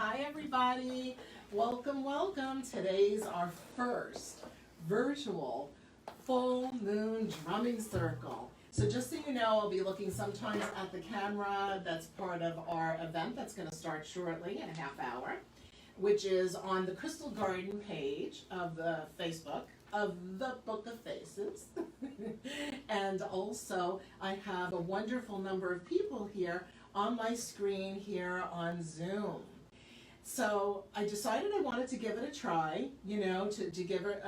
Hi everybody, welcome. Today's our first virtual full moon drumming circle. So just so you know, I'll be looking sometimes at the camera. That's part of our event that's going to start shortly in a half hour, which is on the Crystal Garden page of the Facebook of the Book of Faces. And also I have a wonderful number of people here on my screen here on Zoom. So I decided I wanted to give it a try, to give it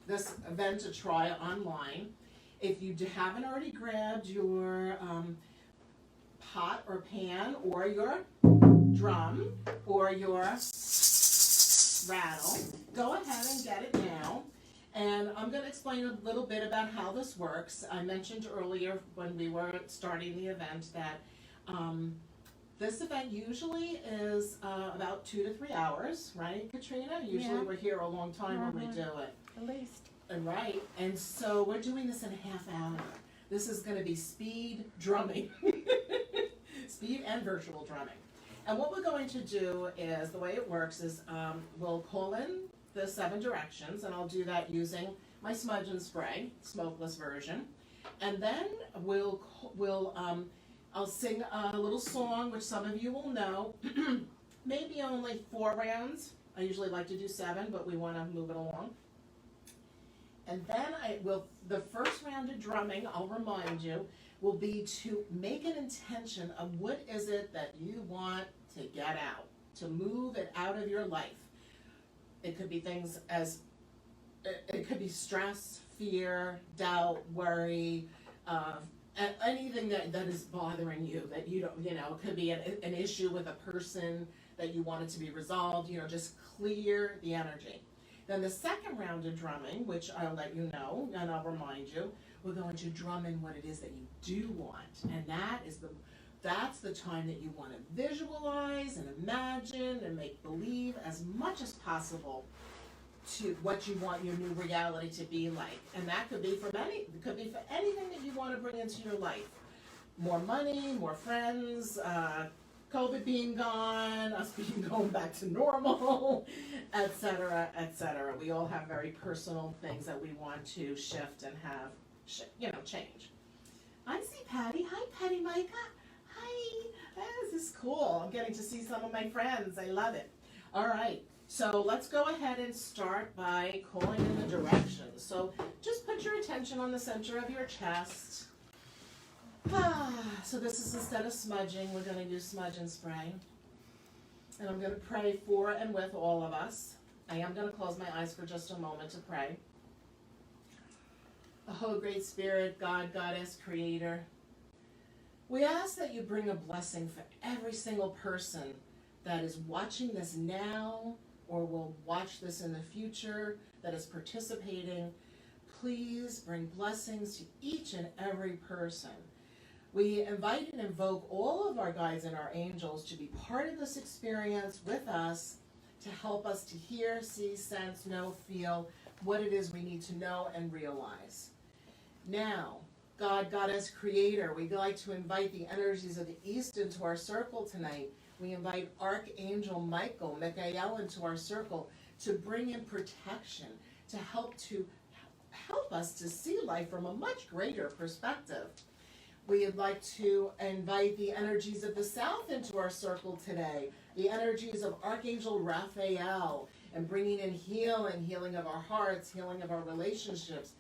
this event a try online. If you haven't already grabbed your pot or pan or your drum or your rattle, go ahead and get it now. And I'm going to explain a little bit about how this works. I mentioned earlier when we were starting the event that this event usually is about 2 to 3 hours, right, Katrina? Usually we're here a long time when we do it. At least. Right, and so we're doing this in a half hour. This is going to be speed drumming, speed and virtual drumming. And what we're going to do is, the way it works is we'll call in the 7 directions, and I'll do that using my smudge and spray, smokeless version. And then I'll sing a little song, which some of you will know. Maybe only 4 rounds. I usually like to do 7, but we want to move it along. And then the first round of drumming, I'll remind you, will be to make an intention of what is it that you want to get out, to move it out of your life. It could be things it could be stress, fear, doubt, worry, anything that is bothering you, that you don't, it could be an issue with a person that you want it to be resolved, just clear the energy. Then the second round of drumming, which I'll let you know and I'll remind you, we're going to drum in what it is that you do want. And that's the time that you want to visualize and imagine and make believe as much as possible to what you want your new reality to be like. And that could be for anything that you want to bring into your life. More money, more friends, COVID being gone, us going back to normal, etc., etc. We all have very personal things that we want to shift and have, change. I see Patty. Hi, Patty Micah. Hi. This is cool. I'm getting to see some of my friends. I love it. All right. So let's go ahead and start by calling in the directions. So just put your attention on the center of your chest. So this is, instead of smudging, we're going to do smudge and spray. And I'm going to pray for and with all of us. I am going to close my eyes for just a moment to pray. Oh, great Spirit, God, Goddess, Creator, we ask that you bring a blessing for every single person that is watching this now or will watch this in the future, that is participating. Please bring blessings to each and every person. We invite and invoke all of our guides and our angels to be part of this experience with us, to help us to hear, see, sense, know, feel what it is we need to know and realize. Now, God, Goddess, Creator, we'd like to invite the energies of the East into our circle tonight. We invite Archangel Michael into our circle to bring in protection, to help us to see life from a much greater perspective. We would like to invite the energies of the South into our circle today, the energies of Archangel Raphael, and bringing in healing of our hearts, healing of our relationships,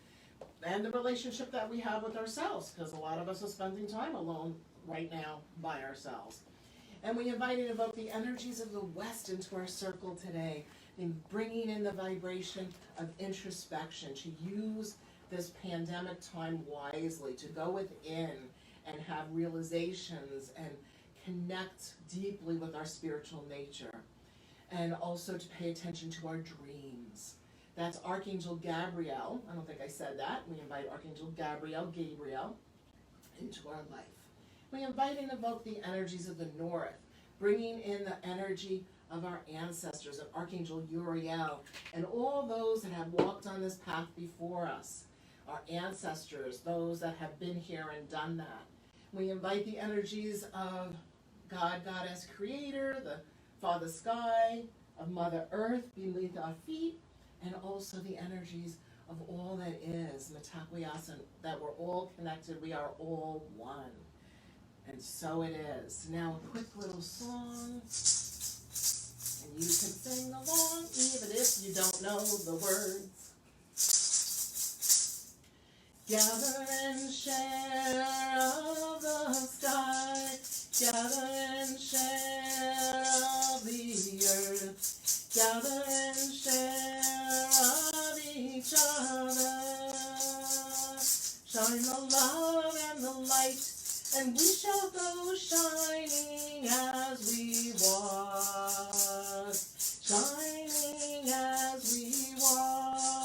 and the relationship that we have with ourselves, because a lot of us are spending time alone right now by ourselves. And we invite and invoke the energies of the West into our circle today, in bringing in the vibration of introspection, to use this pandemic time wisely, to go within and have realizations and connect deeply with our spiritual nature, and also to pay attention to our dreams. That's Archangel Gabriel. I don't think I said that. We invite Archangel Gabriel into our life. We invite and evoke the energies of the North, bringing in the energy of our ancestors, of Archangel Uriel, and all those that have walked on this path before us, our ancestors, those that have been here and done that. We invite the energies of God, Goddess, Creator, the Father Sky, of Mother Earth beneath our feet, and also the energies of all that is, Mitakuyasan, that we're all connected, we are all one. And so it is. Now a quick little song, and you can sing along even if you don't know the words. Gather and share of the sky, gather and share of the earth, gather and share of each other. Shine the love and the light, and we shall go shining as we walk, shining as we walk.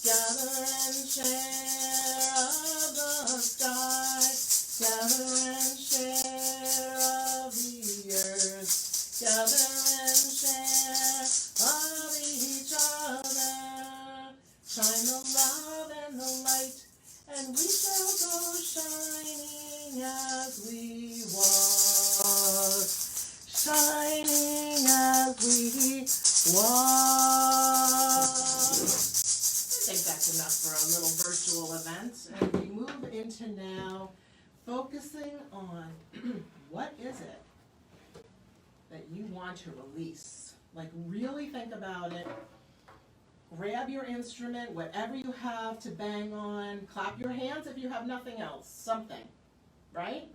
Gather and share of the sky, gather and share of the earth, gather and share of each other. Shine the love and the light, and we shall go shining as we walk, shining as we walk. I think that's enough for a little virtual event. And we move into now focusing on what is it that you want to release. Like really think about it. Grab your instrument, whatever you have to bang on, clap your hands if you have nothing else, something, right?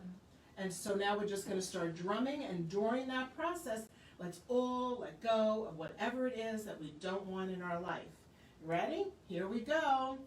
And so now we're just going to start drumming, and during that process, let's all let go of whatever it is that we don't want in our life. Ready? Here we go.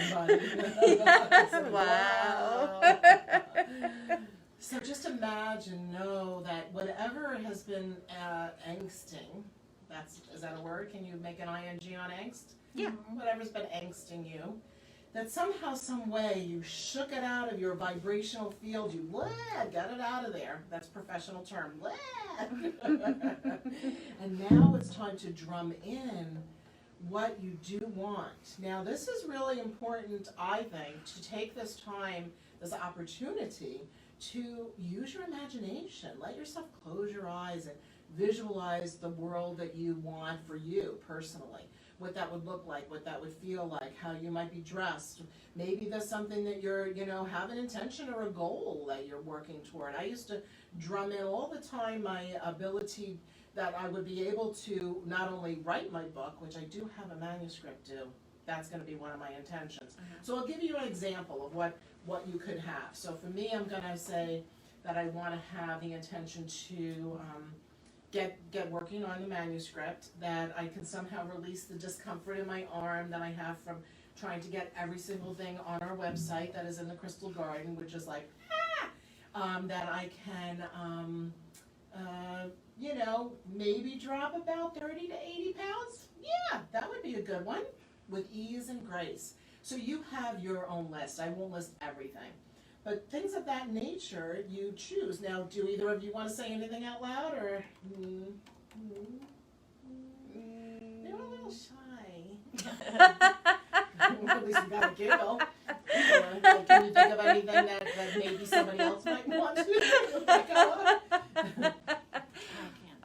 everybody. Yes, Like, wow. So just imagine, know that whatever has been angsting, is that a word? Can you make an ing on angst? Yeah. Whatever's been angsting you, that somehow, some way, you shook it out of your vibrational field. You got it out of there. That's professional term. And now it's time to drum in what you do want. Now, this is really important, I think, to take this time, this opportunity, to use your imagination. Let yourself close your eyes and visualize the world that you want for you personally. What that would look like, what that would feel like, how you might be dressed. Maybe there's something that you're, have an intention or a goal that you're working toward. I used to drum in all the time my ability that I would be able to not only write my book, which I do have a manuscript due. That's going to be one of my intentions. So I'll give you an example of what you could have. So for me, I'm going to say that I want to have the intention to get working on the manuscript, that I can somehow release the discomfort in my arm that I have from trying to get every single thing on our website that is in the Crystal Garden, which is like, that I can, maybe drop about 30 to 80 pounds. Yeah, that would be a good one, with ease and grace. So you have your own list. I won't list everything. But things of that nature, you choose. Now, do either of you want to say anything out loud, or? They're a little shy. At least we got a giggle. Like, can you think of anything that maybe somebody else might want to?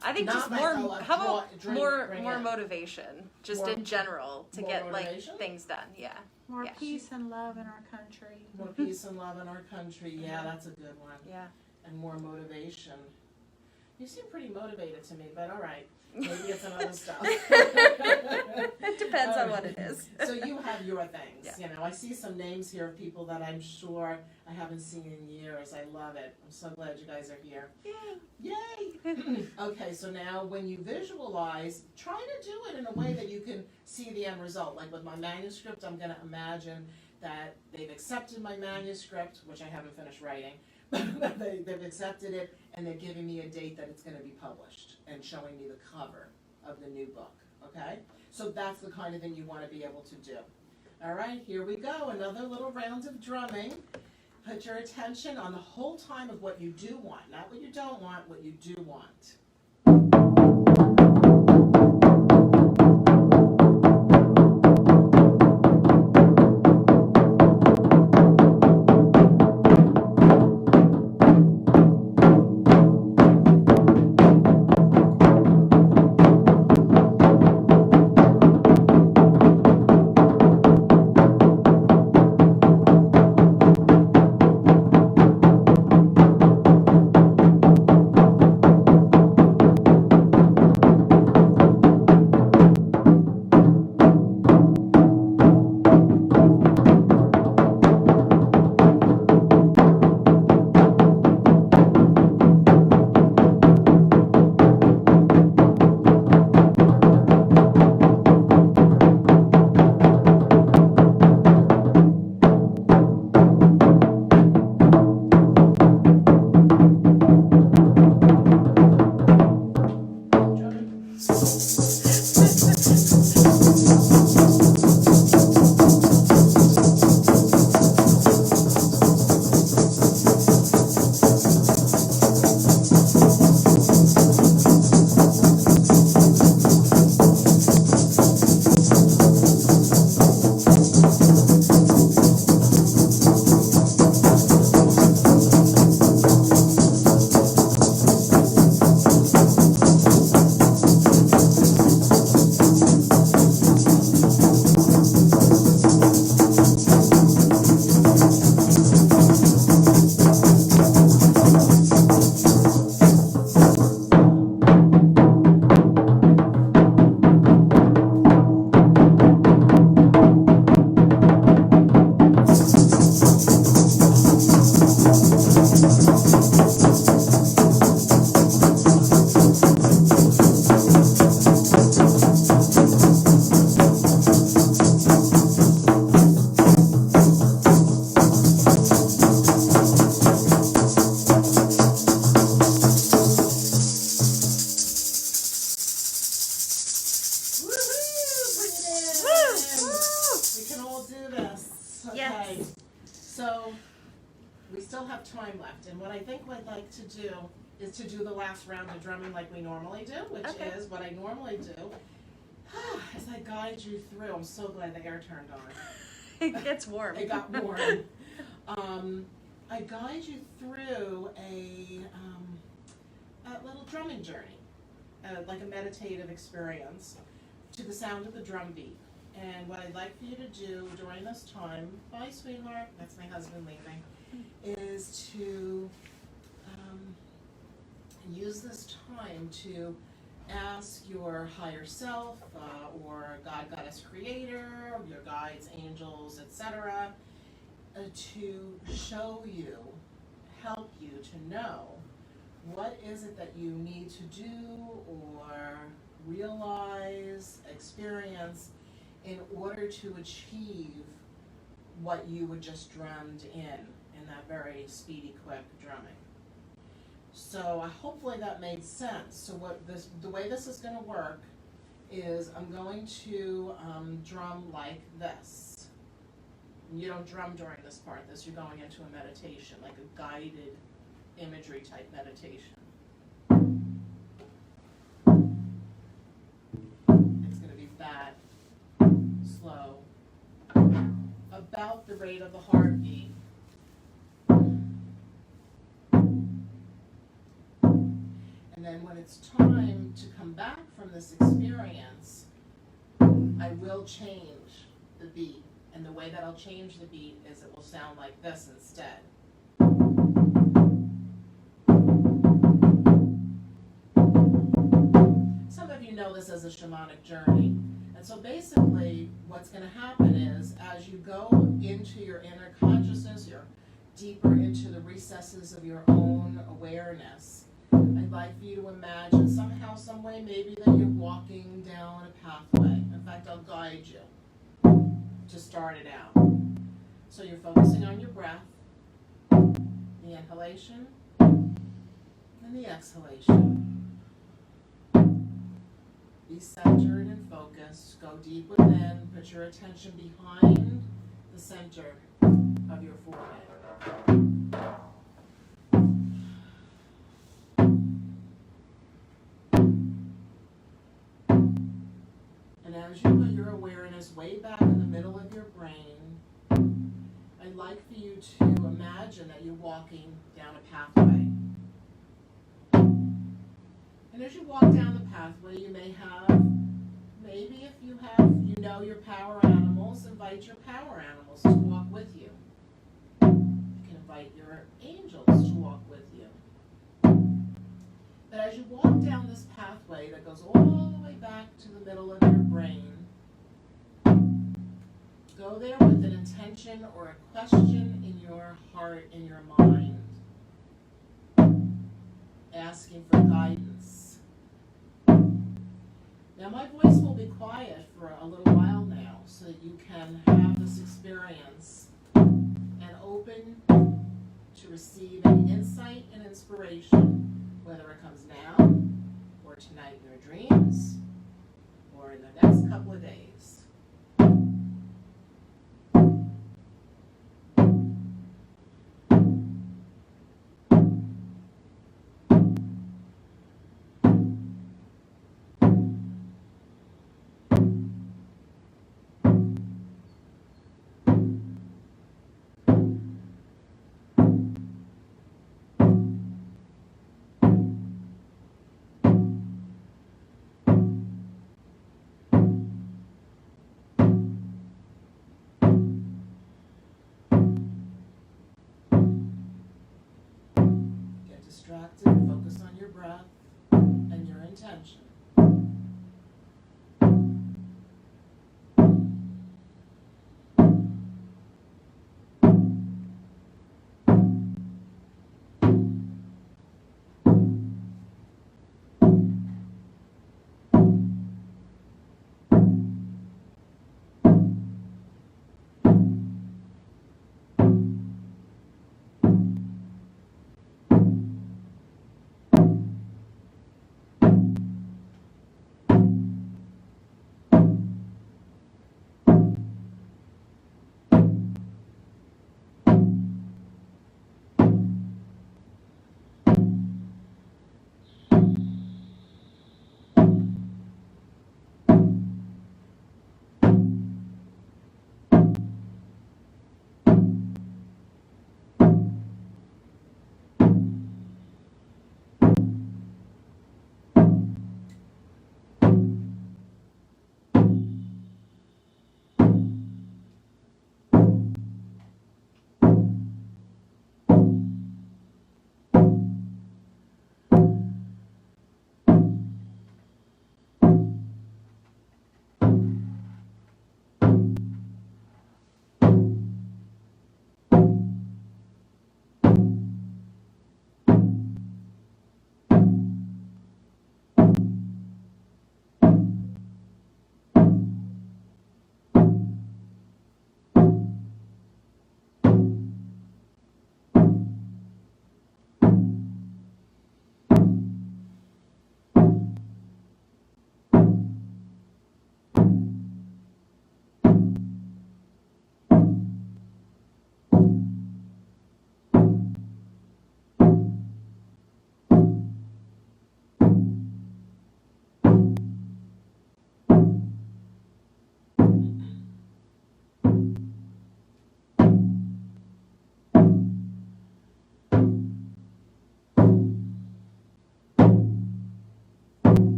I think Not just like, more. oh, How about drink, more bring more it. motivation, just More- in general, to more get motivation? like things done. Yeah. More Yeah. peace and love in our country. More peace and love in our country. Yeah, that's a good one. Yeah. And more motivation. You seem pretty motivated to me, but all right. Maybe it's another stuff. It depends on what it is. So you have your things. Yeah. I see some names here of people that I'm sure I haven't seen in years. I love it. I'm so glad you guys are here. Yay! Okay, so now when you visualize, try to do it in a way that you can see the end result. Like with my manuscript, I'm going to imagine that they've accepted my manuscript, which I haven't finished writing. They've accepted it, and they're giving me a date that it's going to be published and showing me the cover of the new book, okay? So that's the kind of thing you want to be able to do. All right, here we go, another little round of drumming. Put your attention on the whole time of what you do want, not what you don't want, what you do want. Okay, so we still have time left, and what I think I'd like to do is to do the last round of drumming like we normally do, which Okay. is what I normally do. As I guide you through, I'm so glad the air turned on. It gets warm. It got warm. I guide you through a little drumming journey, like a meditative experience, to the sound of the drum beat. And what I'd like for you to do during this time, bye sweetheart, that's my husband leaving, is to use this time to ask your higher self, or God, Goddess, Creator, your guides, angels, etc., to show you, help you to know what is it that you need to do or realize, experience in order to achieve what you were just drummed in that very speedy, quick drumming. So hopefully that made sense. So the way this is going to work is I'm going to drum like this. And you don't drum during this part. You're going into a meditation, like a guided imagery type meditation. It's going to be that slow, about the rate of the heartbeat. And then when it's time to come back from this experience, I will change the beat. And the way that I'll change the beat is it will sound like this instead. Some of you know this as a shamanic journey. And so basically what's going to happen is as you go into your inner consciousness, you're deeper into the recesses of your own awareness, I'd like for you to imagine somehow, some way, maybe that you're walking down a pathway. In fact, I'll guide you to start it out. So you're focusing on your breath, the inhalation, and the exhalation. Be centered and focused. Go deep within. Put your attention behind the center of your forehead. And as you put your awareness way back in the middle of your brain, I'd like for you to imagine that you're walking down a pathway. And as you walk down the pathway, you may have, maybe if you know your power animals, invite your power animals to walk with you. You can invite your angels to walk with you. But as you walk down this pathway that goes all the way back to the middle of your brain, go there with an intention or a question in your heart, in your mind, asking for guidance. Now my voice will be quiet for a little while now so that you can have this experience and open to receive any insight and inspiration, whether it comes now or tonight in your dreams or in the next couple of days. Distracted, focus on your breath and your intention.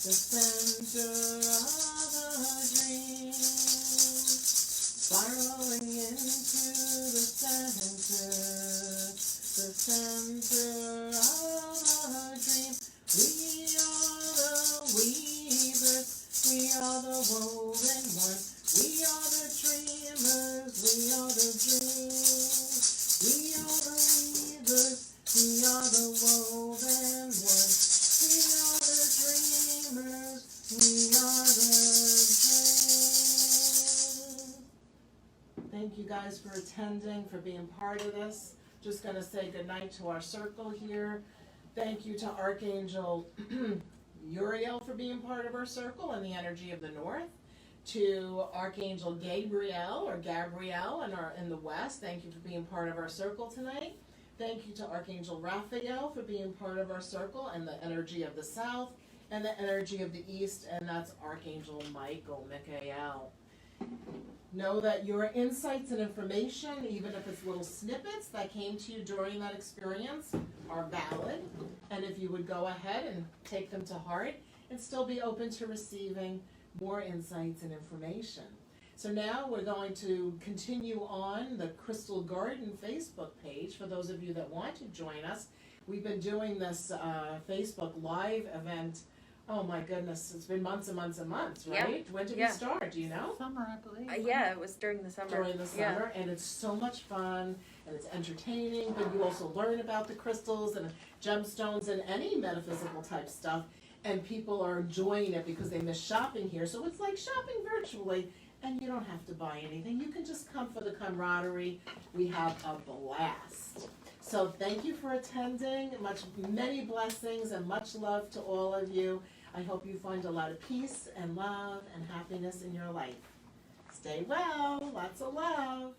the center of a dream, spiraling into the center of a dream. We are the weavers, we are the woven ones, we are the dreamers, we are the dreams, we are the weavers, we are the woven ones, we are the dreamers, we are the dreams. Thank you guys for attending, for being part of this. Just going to say goodnight to our circle here. Thank you to Archangel Uriel for being part of our circle and the energy of the north. To Archangel Gabriel in the west, thank you for being part of our circle tonight. Thank you to Archangel Raphael for being part of our circle and the energy of the south and the energy of the east, and that's Archangel Michael. Know that your insights and information, even if it's little snippets that came to you during that experience, are valid. And if you would go ahead and take them to heart and still be open to receiving more insights and information. So now we're going to continue on the Crystal Garden Facebook page for those of you that want to join us. We've been doing this Facebook Live event. Oh my goodness, it's been months and months and months, right? When did we start? Do you know? Summer, I believe. Yeah, it was during the summer. During the summer, and it's so much fun, and it's entertaining, but you also learn about the crystals and gemstones and any metaphysical type stuff, and people are enjoying it because they miss shopping here. So it's like shopping virtually, and you don't have to buy anything. You can just come for the camaraderie. We have a blast. So thank you for attending. Many blessings and much love to all of you. I hope you find a lot of peace and love and happiness in your life. Stay well. Lots of love.